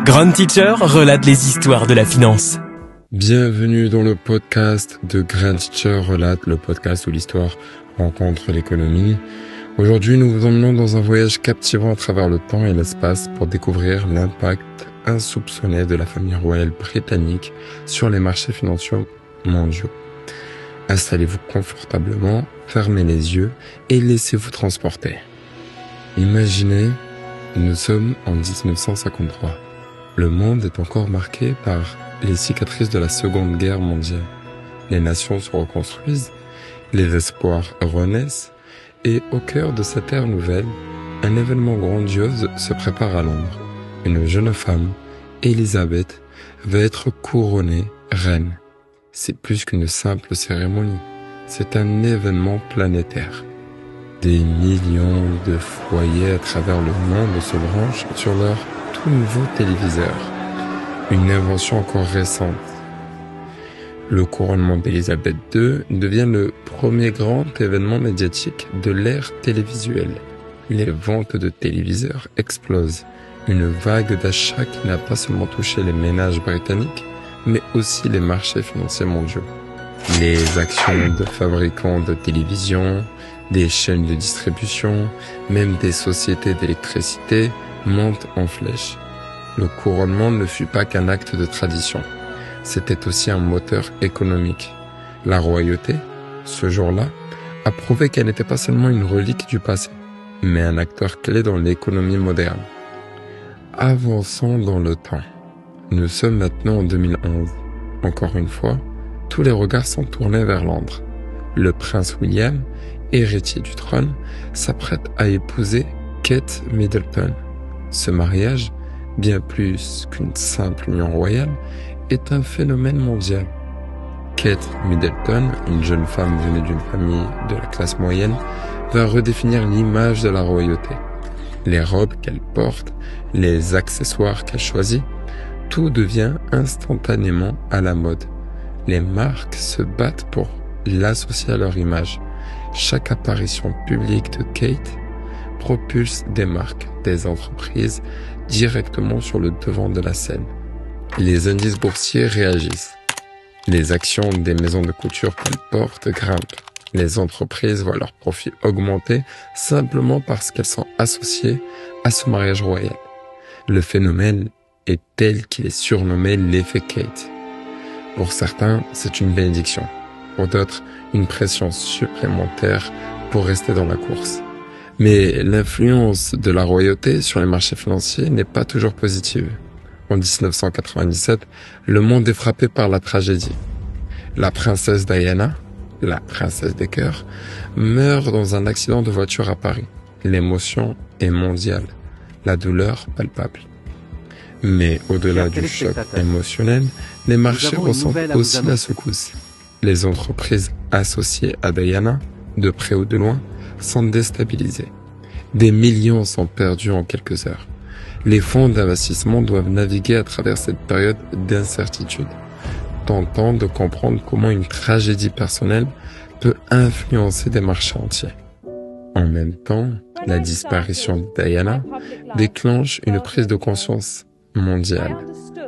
Grand Teacher relate les histoires de la finance. Bienvenue dans le podcast de Grand Teacher relate, le podcast où l'histoire rencontre l'économie. Aujourd'hui, nous vous emmenons dans un voyage captivant à travers le temps et l'espace pour découvrir l'impact insoupçonné de la famille royale britannique sur les marchés financiers mondiaux. Installez-vous confortablement, fermez les yeux et laissez-vous transporter. Imaginez, nous sommes en 1953. Le monde est encore marqué par les cicatrices de la Seconde Guerre mondiale. Les nations se reconstruisent, les espoirs renaissent, et au cœur de cette ère nouvelle, un événement grandiose se prépare à Londres. Une jeune femme, Élisabeth, va être couronnée reine. C'est plus qu'une simple cérémonie, c'est un événement planétaire. Des millions de foyers à travers le monde se branchent sur leur tout nouveau téléviseur. Une invention encore récente. Le couronnement d'Élisabeth II devient le premier grand événement médiatique de l'ère télévisuelle. Les ventes de téléviseurs explosent. Une vague d'achats qui n'a pas seulement touché les ménages britanniques, mais aussi les marchés financiers mondiaux. Les actions de fabricants de télévision, des chaînes de distribution, même des sociétés d'électricité montent en flèche. Le couronnement ne fut pas qu'un acte de tradition. C'était aussi un moteur économique. La royauté, ce jour-là, a prouvé qu'elle n'était pas seulement une relique du passé, mais un acteur clé dans l'économie moderne. Avançons dans le temps. Nous sommes maintenant en 2011. Encore une fois, tous les regards sont tournés vers Londres. Le prince William, héritier du trône, s'apprête à épouser Kate Middleton. Ce mariage, bien plus qu'une simple union royale, est un phénomène mondial. Kate Middleton, une jeune femme venue d'une famille de la classe moyenne, va redéfinir l'image de la royauté. Les robes qu'elle porte, les accessoires qu'elle choisit, tout devient instantanément à la mode. Les marques se battent pour l'associer à leur image. Chaque apparition publique de Kate propulse des marques, des entreprises directement sur le devant de la scène. Les indices boursiers réagissent. Les actions des maisons de couture qu'elle porte grimpent. Les entreprises voient leurs profits augmenter simplement parce qu'elles sont associées à ce mariage royal. Le phénomène est tel qu'il est surnommé l'effet Kate. Pour certains, c'est une bénédiction. Pour d'autres, une pression supplémentaire pour rester dans la course. Mais l'influence de la royauté sur les marchés financiers n'est pas toujours positive. En 1997, le monde est frappé par la tragédie. La princesse Diana, la princesse des cœurs, meurt dans un accident de voiture à Paris. L'émotion est mondiale, la douleur palpable. Mais au-delà du choc émotionnel, les marchés ressentent aussi la secousse. Les entreprises associées à Diana, de près ou de loin, sont déstabilisées. Des millions sont perdus en quelques heures. Les fonds d'investissement doivent naviguer à travers cette période d'incertitude, tentant de comprendre comment une tragédie personnelle peut influencer des marchés entiers. En même temps, la disparition de Diana déclenche une prise de conscience mondiale,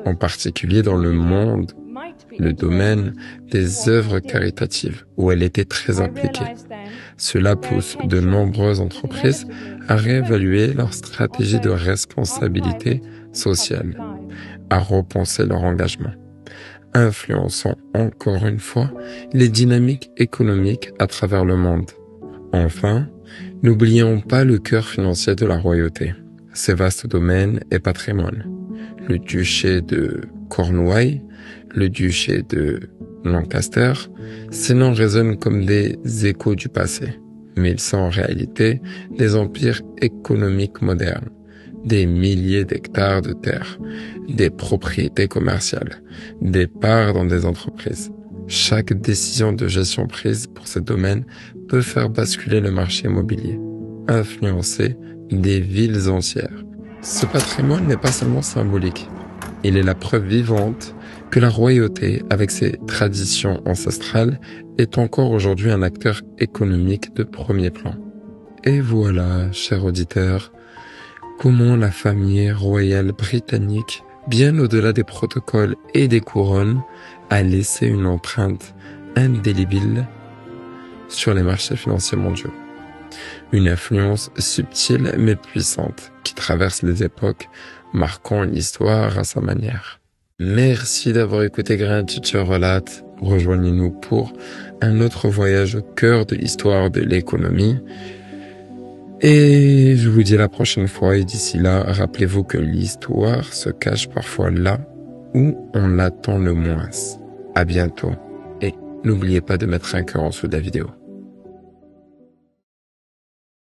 en particulier dans le domaine des œuvres caritatives, où elle était très impliquée. Cela pousse de nombreuses entreprises à réévaluer leur stratégie de responsabilité sociale, à repenser leur engagement, influençant encore une fois les dynamiques économiques à travers le monde. Enfin, n'oublions pas le cœur financier de la royauté, ses vastes domaines et patrimoines. Le duché de Cornouailles, le duché de Lancaster, ces noms résonnent comme des échos du passé, mais ils sont en réalité des empires économiques modernes, des milliers d'hectares de terre, des propriétés commerciales, des parts dans des entreprises. Chaque décision de gestion prise pour ces domaines peut faire basculer le marché immobilier, influencer des villes entières. Ce patrimoine n'est pas seulement symbolique, il est la preuve vivante que la royauté, avec ses traditions ancestrales, est encore aujourd'hui un acteur économique de premier plan. Et voilà, chers auditeurs, comment la famille royale britannique bien au-delà des protocoles et des couronnes, a laissé une empreinte indélébile sur les marchés financiers mondiaux. Une influence subtile mais puissante qui traverse les époques, marquant l'histoire à sa manière. Merci d'avoir écouté Grand Teacher Relate. Rejoignez-nous pour un autre voyage au cœur de l'histoire de l'économie. Et je vous dis à la prochaine fois, et d'ici là, rappelez-vous que l'histoire se cache parfois là où on l'attend le moins. À bientôt. Et n'oubliez pas de mettre un cœur en dessous de la vidéo.